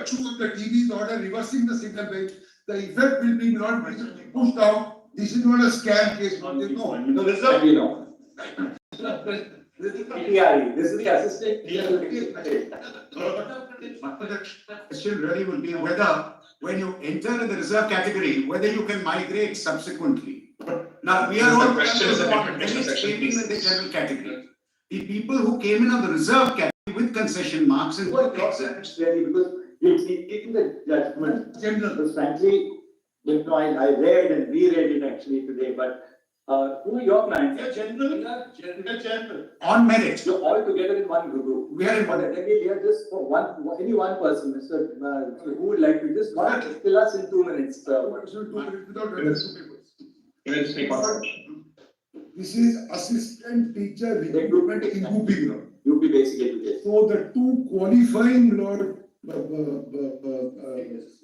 of the TV's order reversing the single bench, the effect will be not pushed out. This is not a scam case. No, No, this is a, you know. This is the PTRE. This is the assistant. the question really would be whether, when you enter in the reserve category, whether you can migrate subsequently. Now, we are all questions about in the general category. The people who came in on the reserve category with concession marks and What exams really, because it's taking the judgment. General. Because frankly, you know, I read and reread it actually today, but who are your clients? General. on merit. You're all together in one group. We are in one. We are just for any one person, Mr. Who would like to just fill us in 2 minutes? This is assistant teacher recruitment in UP. UP basic education. So the two qualifying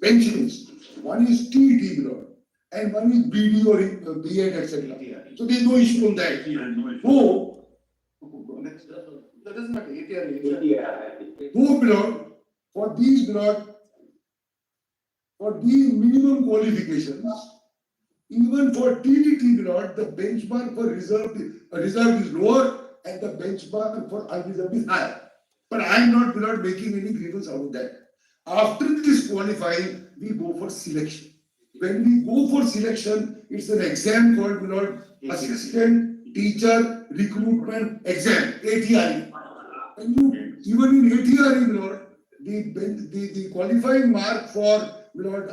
pensions, one is TET and one is BD or B.Ed, etc. So there is no issue on that. So, That doesn't matter. for these minimum qualifications, even for TDT the benchmark for reserve is lower and the benchmark for unreserved is higher. But I am not making any grievance out of that. After this qualifying, we go for selection. When we go for selection, it's an exam called Assistant Teacher Recruitment Exam, ATRE. And even in ATRE, the qualifying mark for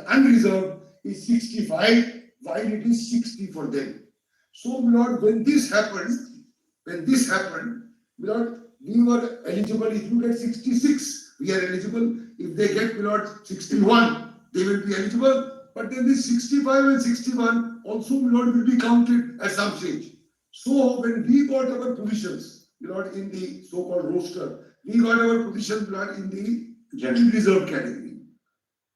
unreserved is 65, while it is 60 for them. So, when this happened, we were eligible. If you get 66, we are eligible. If they get 61, they will be eligible. But then this 65 and 61 also will be counted at some stage. So when we got our positions, in the so-called roster, we got our positions in the general reserve category,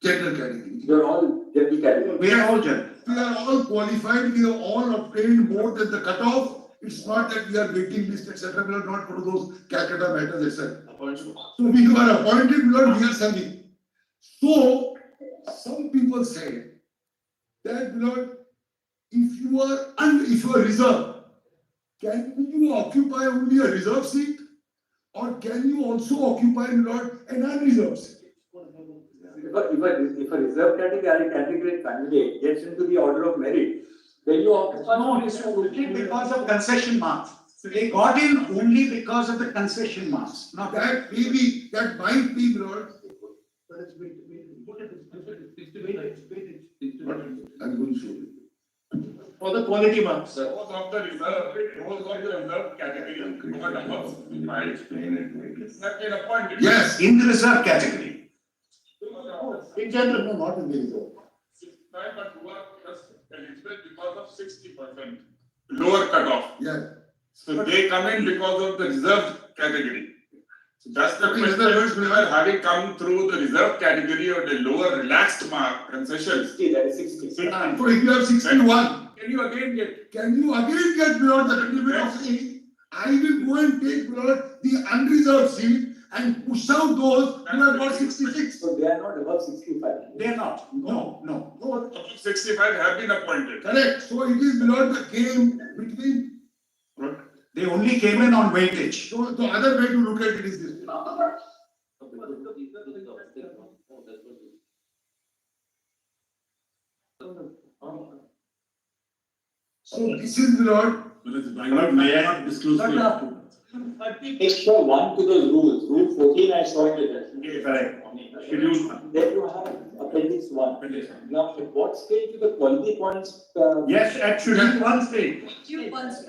general category. You're all general category. We are all general. We are all qualified. We have all obtained more than the cutoff. It's not that we are waiting list, etc. We are not for those Calcutta matters, etc. So we were appointed, we are serving. So some people say that if you are reserve, can you occupy only a reserve seat, or can you also occupy an unreserved seat? If a reserve category candidate gets into the order of merit, then you occupy. No, it's only because of concession marks. They got in only because of the concession marks. Not That maybe, that might be, I'm going to show you. For the quality marks. Those of the reserve category, what above? I explain it. Not been appointed. Yes, in the reserve category. In general. no, not in the reserve. But who are just eligible because of 60% lower cutoff. Yeah. So they come in because of the reserved category. So that's the question. Having come through the reserve category or the lower relaxed mark concessions. 60, that is 60. So if you have 61, Can you again get? below the limit of seat? I will go and take the unreserved seat and push out those who have got 66. So they are not above 65. They are not. No. Above 65 have been appointed. Correct. So it is below the game between. They only came in on weightage. So the other way to look at it is this. So this is May I not disclose? Make sure one to those rules. Rule 14, I saw it. Okay, correct. Schedule one. Then you have appendix 1. Now, at what stage do the quality points? Yes, at schedule one stage.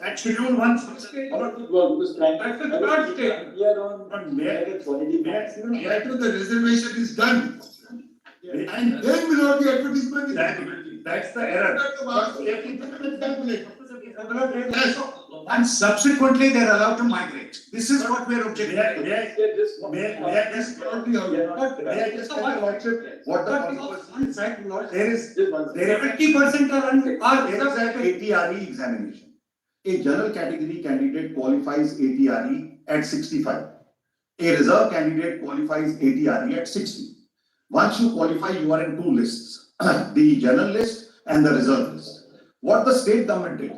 At schedule one stage. Well, because That's the third stage. we are on But may quality I- points. after the reservation is done. And then the advertisement is. That's the error. Yes. And subsequently, they are allowed to migrate. This is what we are objecting to. May I just what in fact, There is 50% are there is an ATRE examination. A general category candidate qualifies ATRE at 65. A reserve candidate qualifies ATRE at 60. Once you qualify, you are in two lists, the general list and the reserve list. What the state government did,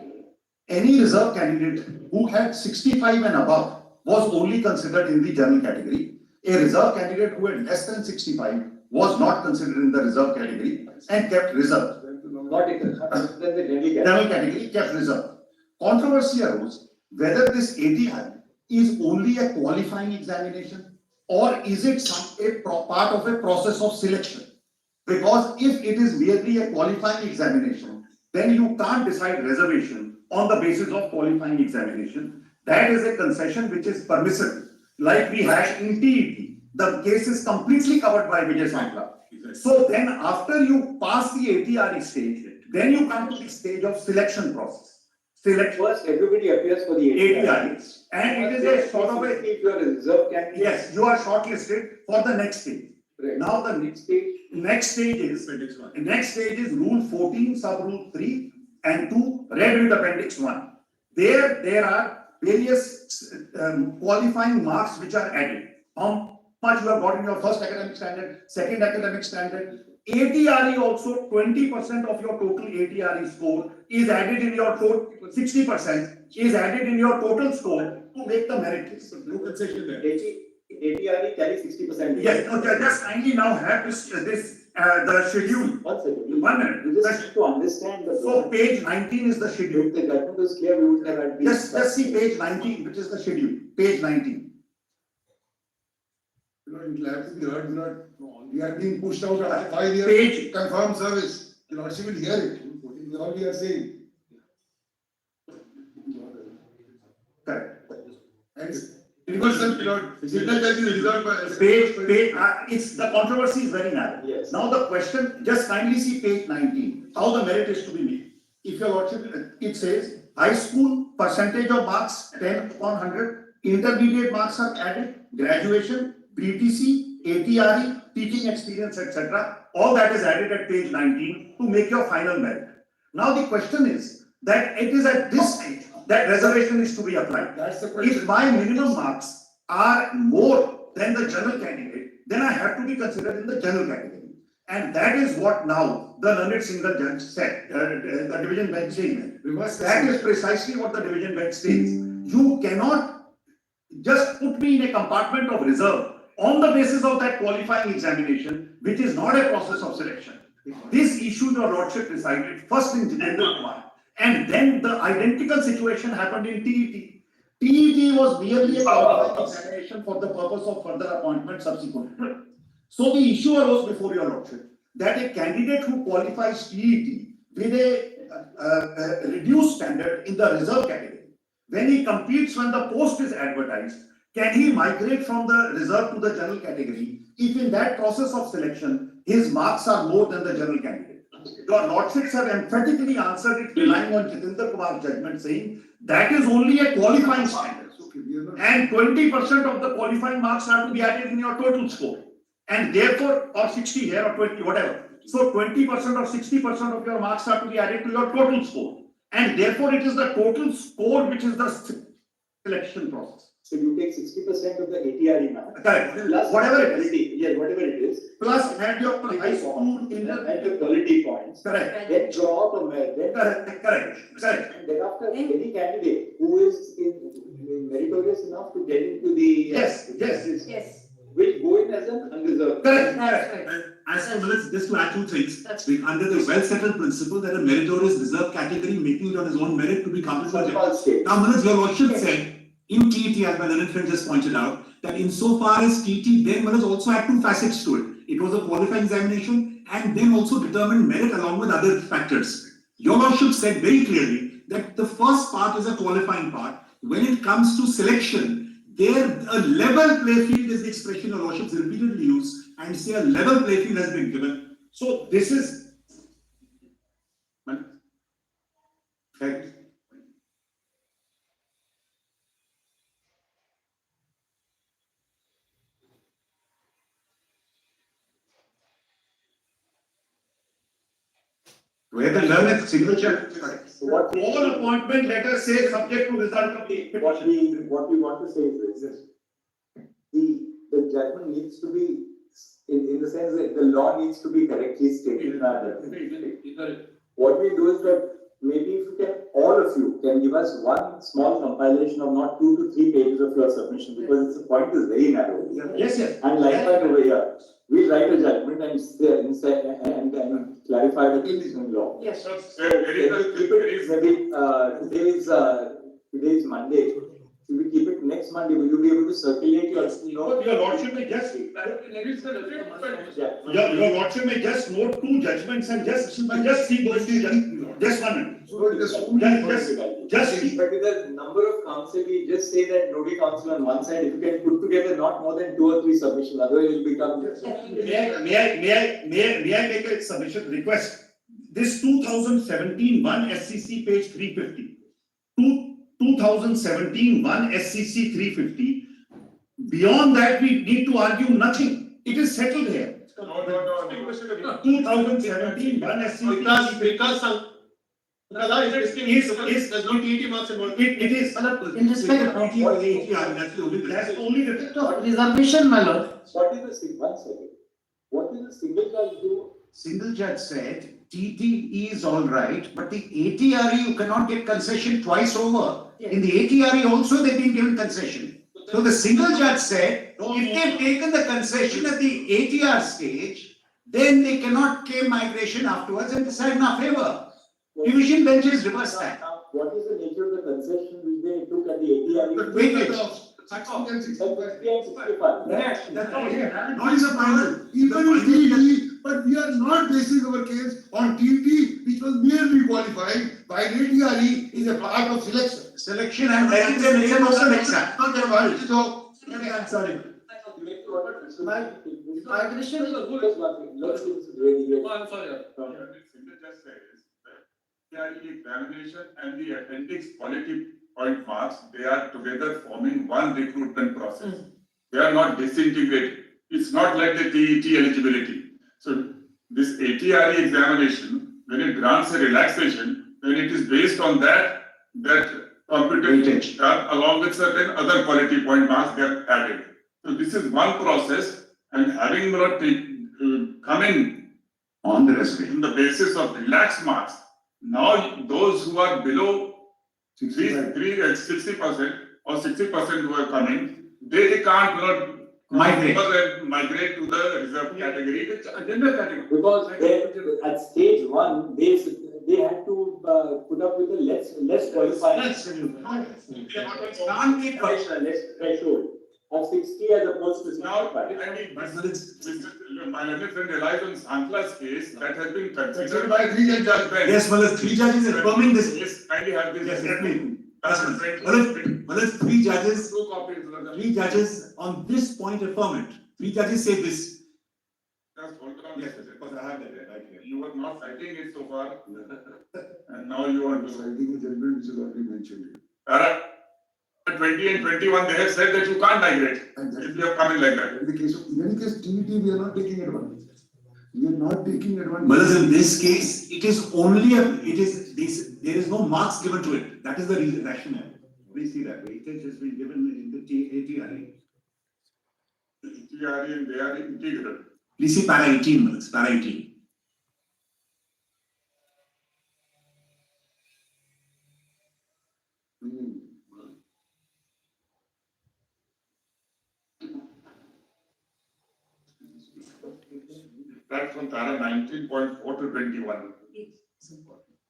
any reserve candidate who had 65 and above was only considered in the general category. A reserve candidate who had less than 65 was not considered in the reserve category and kept reserved. Not in the General category kept reserved. Controversy arose whether this ATI is only a qualifying examination or is it part of a process of selection? Because if it is merely a qualifying examination, then you can't decide reservation on the basis of qualifying examination. That is a concession which is permissible. Like we had in TET, the case is completely covered by Vijay Sankla. So then after you pass the ATRE stage, then you come to the stage of selection process. First, everybody appears for the ATRE, and it is a sort of a, if you are a reserve candidate. yes, you are shortlisted for the next stage. Right. Now the next stage is rule 14, sub rule 3 and 2, read with appendix 1. There are various qualifying marks which are added. How much you have got in your first academic standard, second academic standard. ATRE also 20% of your total ATRE score is added in your total, 60% is added in your total score to make the merit list. No concession there. ATRE carries 60%. Yes, no, just kindly now have the schedule. 1 second. 1 minute. You just need to understand the. So page 19 is the schedule. If the judgment is clear, we would have had. Just see page 19, which is the schedule. Page 19. You know, it will have to be heard, we are being pushed out of 5 years. Page. Confirmed service. You know, she will hear it. All we are saying. Correct. And universal, signal charge is reserved by. It's the controversy is very narrow. Yes. Now the question, just kindly see page 19, how the merit is to be made. If your lordship, it says, high school percentage of marks 10 upon 100, intermediate marks are added, graduation, BTC, ATRE, teaching experience, etc. All that is added at page 19 to make your final merit. Now the question is that it is at this stage that reservation is to be applied. That's the question. If my minimum marks are more than the general candidate, then I have to be considered in the general category. And that is what now the learned single judge said, the division bench said. That is precisely what the division bench says. You cannot just put me in a compartment of reserve on the basis of that qualifying examination, which is not a process of selection. This issue your lordship decided first in Jitendra Kumar, and then the identical situation happened in TET. TET was merely a qualifying examination for the purpose of further appointment subsequently. So the issue arose before your lordship that a candidate who qualifies TET with a reduced standard in the reserve category, when he competes when the post is advertised, can he migrate from the reserve to the general category if in that process of selection his marks are more than the general candidate? Your lordships have emphatically answered it, relying on Jitendra Kumar's judgment, saying that is only a qualifying standard. And 20% of the qualifying marks are to be added in your total score. And therefore, or 60 here or 20, whatever. So 20% or 60% of your marks are to be added to your total score. And therefore, it is the total score which is the selection process. So you take 60% of the ATRE now. Correct. Plus Whatever it is. quality, yeah, whatever it is. Plus add your high school in And the quality points. correct. Then draw out a merit. Then Correct. And thereafter, any candidate who is meritorious enough to get into the. Yes. Will go in as an unreserved. Correct. As well as just to add two things, That's under the well-settled principle that a meritorious reserve category making it on his own merit to be counted for. Now, Manoj, your lordship said in TET, as my learned friend just pointed out, that insofar as TET then Manoj also had two facets to it. It was a qualifying examination and then also determined merit along with other factors. Your lordship said very clearly that the first part is a qualifying part. When it comes to selection, there a level play field is the expression your lordships repeatedly use, and say a level play field has been given. So this is. Correct. Where the learned signature. So what All appointment letters say subject to result of the. what we want to say is this. The judgment needs to be in the sense that the law needs to be correctly stated. What we do is that maybe if you can, all of you can give us one small compilation of not 2 to 3 pages of your submission, because the point is very narrow. Yes, yes. And likewise over here, we write a judgment and clarify the case in law. Yes. Today is Monday. If we keep it next Monday, will you be able to circulate your? Your lordship may just, your lordship may just note 2 judgments and just see those 2 judgments. Just 1 minute. Just see. But with the number of counsel, we just say that notary counsel on one side, if you can put together not more than 2 or 3 submissions, otherwise it will become. May I make a submission request? This 2017 1 SCC page 350. 2017 1 SCC 350. Beyond that, we need to argue nothing. It is settled here. 2017 1 SCC. There's no TET marks involved. It is. In respect of That's only the reservation, my lord. What is the one second? What is the single judge do? Single judge said TTE is all right, but the ATRE you cannot get concession twice over. In the ATRE also they've been given concession. So the single judge said, if they've taken the concession at the ATR stage, then they cannot claim migration afterwards and decide in our favor. Division benches reverse that. What is the nature of the concession which they took at the ATR? Wait, Not is a final, even if TT, but we are not basing our case on TT, which was merely qualified by ATRE is a part of selection. Selection and then also exam. Not a while, so, I'm sorry. Migration is a good. Single judge says that the examination and the appendix quality point marks, they are together forming one recruitment process. They are not disintegrated. It's not like the TET eligibility. So this ATRE examination, when it grants a relaxation, then it is based on that computation along with certain other quality point marks they are added. So this is one process, and having not come in On the reservation. on the basis of relaxed marks, now those who are below 60% or 60% who are coming, they can't migrate to the reserve category, the general category. Because at stage 1, they had to put up with a less qualified. Can't be Threshold of 60 as opposed to Now, 65. my learned friend relies on Sankla's case that has been considered considered by 3 judges. Yes, well, 3 judges are affirming this. Yes, kindly have this. Yes, let me. Well, 3 judges, Two copies. 3 judges on this point affirm it. 3 judges say this. Just hold on. Yes, because I have that right here. You were not citing it so far, and now you want to. Citing a judgment which is already mentioned. 20 and 21, they have said that you can't migrate And if you are coming like that. in the case of, in any case, TT, we are not taking advantage. We are not taking advantage. Well, in this case, it is only there is no marks given to it. That is the reason, rationale. We see that weightage has been given in the ATRE. ATRE and they are integral. Please see para 18, Malas, para 18. That's from para 19.4 to 21.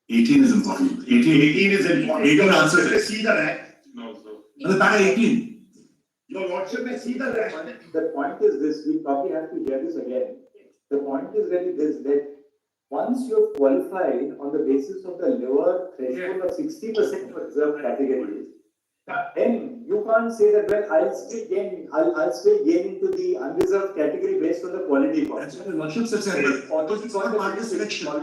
18 is important. 18 is important. 18 answers it. See the rank. No, so. Well, para 18. Your lordship may see the rank. The point is this, we probably have to hear this again. The point is really this, that once you're qualified on the basis of the lower threshold of 60% for reserved categories, then you can't say that, well, I'll still gain into the unreserved category based on the quality part. That's what the lordship said. It's all part of selection. The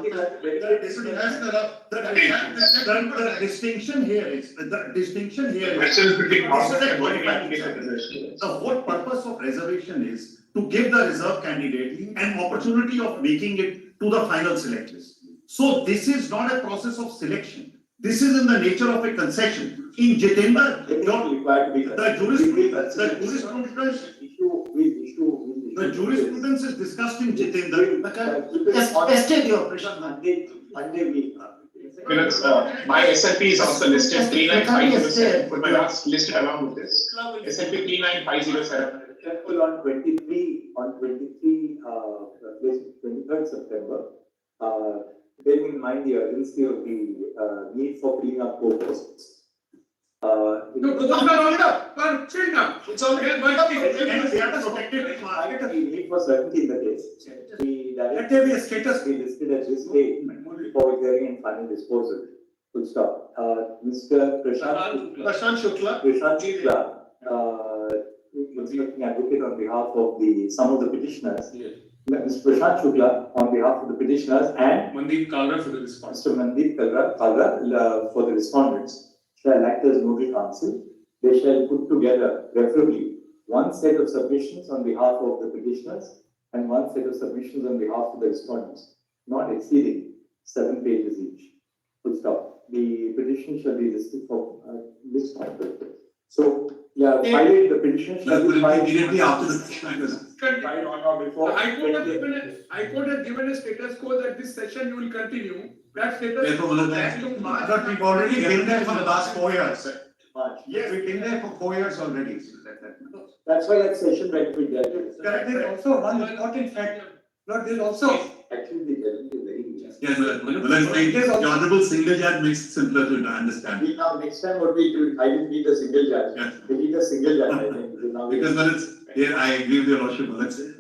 distinction here is, the whole purpose of reservation is to give the reserve candidate an opportunity of making it to the final select list. So this is not a process of selection. This is in the nature of a concession. In Jitendra, the jurisprudence The jurisprudence is discussed in Jitendra. Tested your pressure. Monday week. Because my SLP is also listed 39507, for my last listed along with this. SLP 39507. Careful on 23, place 23rd September, bearing in mind the urgency of the need for cleaning up posts. No, those are rolled up, but chill now. It's all here, but We need for certainty in the case. Let there be a status. We listed as this date for hearing and final disposal. Full stop. Mr. Prashant Shukla. Prashant Shukla, instructing advocate on behalf of some of the petitioners. Mr. Prashant Shukla on behalf of the petitioners and Mandeep Kalra for the response. Mr. Mandeep Kalra for the respondents shall act as notary counsel. They shall put together, preferably, one set of submissions on behalf of the petitioners and one set of submissions on behalf of the respondents, not exceeding 7 pages each. Full stop. The petition shall be listed for this point. So, yeah, finally, the petition shall Will be it filed be immediately after the petition? filed on or before. The High Court has given a status quo that this session you will continue. That status. Therefore, That's to March. but we've already been there for the last 4 years. March. Yes, We've been there for 4 years already. That's why that session went with that. There is also one important fact. Lord, there is also. Actually, the judgment is very good. Yes, the honorable single judge makes it simpler to understand. Now, next time what we do, I will need a single judge. Yes. We need a single judge, I think. Now we- Because when it's, here I agree with your lordship,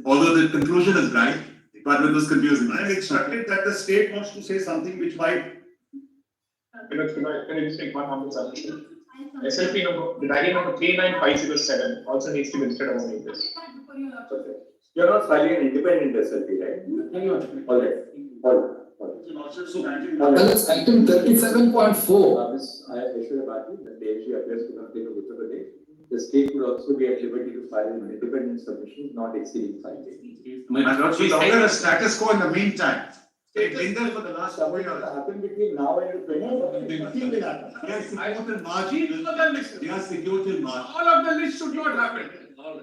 although the conclusion is right, but it was confusing. I am instructed that the state wants to say something which might. Can I just take one humble submission? SLP number, the diary number 39507 also needs to be listed among this. Okay. You're not filing an independent SLP, right? All right. That's item 37.4. I assure about you that the AG appears to have taken Uttar Pradesh. The state would also be at liberty to file an independent submission not exceeding 5 days. My lord, We order a status quo in the meantime. They've been there for the last 4 What years. happened between now and the 20th? They are secure till March. They are secure till March. All of the list should not happen.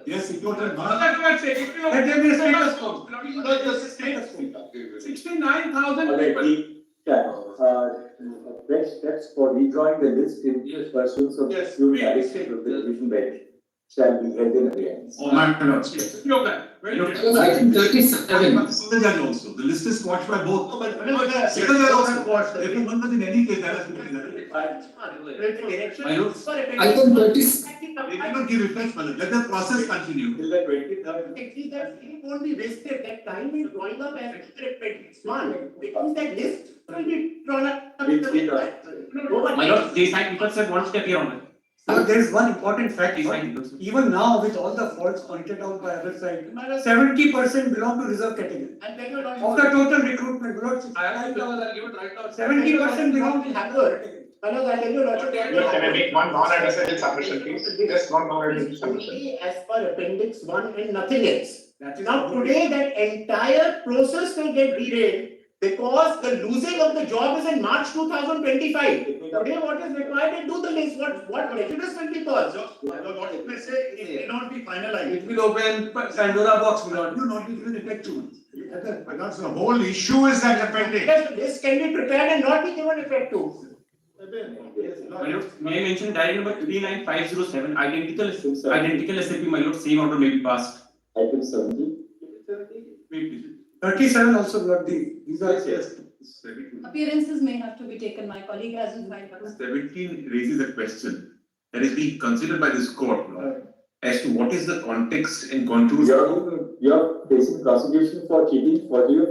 They are secure till All March. that I'm saying, if you. Let there be a status quo. Status quo. 69,000 All right, people. next steps for redrawing the list in pursuance of the Yes, few please. directions of the division bench shall be held in abeyance. Oh, my lord. Okay, very good. Item 37. Single judge also. The list is squashed by both. Single judge also squashed. Every one was in any case, that has to be done. Item 30. They cannot give effect, madam. Let the process continue. Till the 23rd. Actually, that it won't be wasted, that time is going up as it's one, because that list will be drawn up. It's been drawn. My lord, they signed people said one step here on it. Now, there is one important fact. They signed people. Even now, with all the faults pointed out by other side, 70% belong to reserve category. And then you're Of the total recruitment, Lord, 70% belong to Manoj, I tell you, Lordship, Can I make one non-adversarial submission, please? Just one non-adversarial submission. only as per appendix 1 and nothing else. Now, today, that entire process will get derailed because the losing of the job is in March 2025. Today, what is required to do the list, what prejudice will be caused? What it may say, it may not be finalized. It will open Pandora box, will not. You not be given effect to. But that's the whole issue is that appendix. Yes, list can be prepared and not be given effect to. My lord, may I mention diary number 39507, identical SLP, my lord, same order may be passed. Item 70. 37 also got these are yes. Appearances may have to be taken. My colleague hasn't filed. 17 raises a question that is being considered by this court as to what is the context and contours. You're facing prosecution for cheating, for you